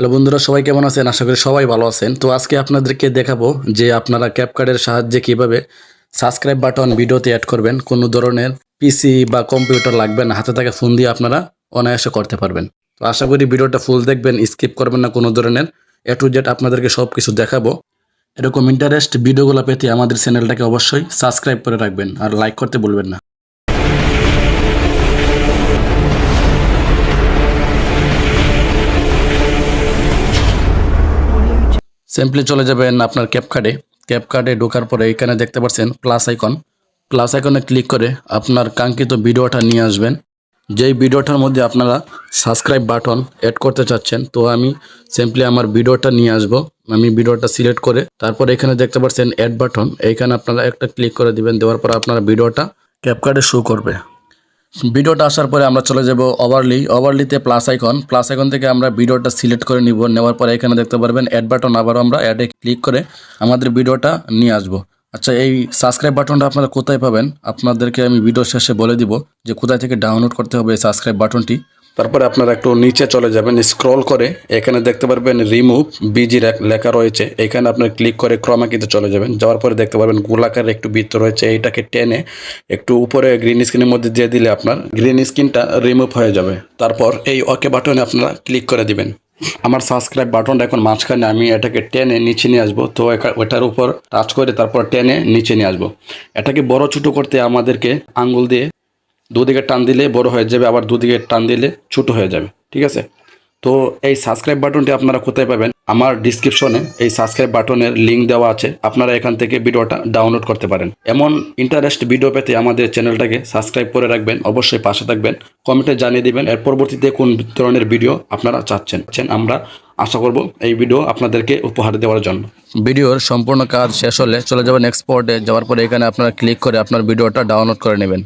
Hello বন্ধুরা, সবাই কেমন আছেন? আশা করি সবাই ভালো আছেন। তো আজকে আপনাদেরকে দেখাবো যে আপনারা ক্যাপকাটের সাহায্যে কিভাবে সাবস্ক্রাইব বাটন ভিডিওতে অ্যাড করবেন। কোনো ধরনের পিসি বা কম্পিউটার লাগবে না, হাতে থাকা ফোন দিয়ে আপনারা অনায়াসে করতে পারবেন। তো আশা করি ভিডিওটা ফুল দেখবেন, স্কিপ করবেন না কোনো ধরনের। এ টু জেড আপনাদেরকে সব কিছু দেখাবো। এরকম ইন্টারেস্ট ভিডিওগুলো পেতে আমাদের চ্যানেলটাকে অবশ্যই সাবস্ক্রাইব করে রাখবেন আর লাইক করতে ভুলবেন না। সিম্পলি চলে যাবেন আপনার ক্যাপকার্ডে ঢোকার পরে এখানে দেখতে পাচ্ছেন প্লাস আইকনে ক্লিক করে আপনার কাঙ্ক্ষিত ভিডিওটা নিয়ে আসবেন। যেই ভিডিওটার মধ্যে আপনারা সাবস্ক্রাইব বাটন অ্যাড করতে চাচ্ছেন, তো আমি সিম্পলি আমার ভিডিওটা নিয়ে আসব। আমি ভিডিওটা সিলেক্ট করে তারপর এখানে দেখতে পাচ্ছেন অ্যাড বাটন, এইখানে আপনারা একটা ক্লিক করে দিবেন। দেওয়ার পর আপনার ভিডিওটা ক্যাপকার্ডে শো করবে। ভিডিওটা আসার পরে আমরা চলে যাব ওভারলিতে প্লাস আইকন থেকে আমরা ভিডিওটা সিলেক্ট করে নিব। নেওয়ার পরে এখানে দেখতে পারবেন অ্যাড বাটন, আবারও আমরা অ্যাডে ক্লিক করে আমাদের ভিডিওটা নিয়ে আসব। আচ্ছা, এই সাবস্ক্রাইব বাটনটা আপনারা কোথায় পাবেন আপনাদেরকে আমি ভিডিও শেষে বলে দিব যে কোথায় থেকে ডাউনলোড করতে হবে এই সাবস্ক্রাইব বাটনটি। তারপরে আপনারা একটু নিচে চলে যাবেন, স্ক্রল করে এখানে দেখতে পারবেন রিমুভ বিজি লেখা রয়েছে, এখানে আপনার ক্লিক করে ক্রমাকিতে চলে যাবেন। যাওয়ার পরে দেখতে পারবেন গোলাকার একটু বৃত্ত রয়েছে, এইটাকে টেনে একটু উপরে গ্রিন স্ক্রিনের মধ্যে দিয়ে দিলে আপনার গ্রিন স্ক্রিনটা রিমুভ হয়ে যাবে। তারপর এই ওকে বাটনে আপনারা ক্লিক করে দিবেন। আমার সাবস্ক্রাইব বাটনটা এখন মাঝখানে, আমি এটাকে টেনে নিচে নিয়ে আসবো। তো ওটার উপর টাচ করে তারপর টেনে নিচে নিয়ে আসবো। এটাকে বড় ছোটো করতে আমাদেরকে আঙ্গুল দিয়ে দুদিকে টান দিলে বড় হয়ে যাবে, আবার দুদিকে টান দিলে ছোটো হয়ে যাবে। ঠিক আছে? তো এই সাবস্ক্রাইব বাটনটি আপনারা কোথায় পাবেন? আমার ডিসক্রিপশনে এই সাবস্ক্রাইব বাটনের লিঙ্ক দেওয়া আছে, আপনারা এখান থেকে ভিডিওটা ডাউনলোড করতে পারেন। এমন ইন্টারেস্ট ভিডিও পেতে আমাদের চ্যানেলটাকে সাবস্ক্রাইব করে রাখবেন, অবশ্যই পাশে থাকবেন, কমেন্টে জানিয়ে দিবেন এর পরবর্তীতে কোন ধরনের ভিডিও আপনারা চাচ্ছেন। আমরা আশা করব এই ভিডিও আপনাদেরকে উপহার দেওয়ার জন্য। ভিডিওর সম্পূর্ণ কাজ শেষ হলে চলে যাবেন এক্সপোর্টে। যাওয়ার পরে এখানে আপনারা ক্লিক করে আপনার ভিডিওটা ডাউনলোড করে নেবেন।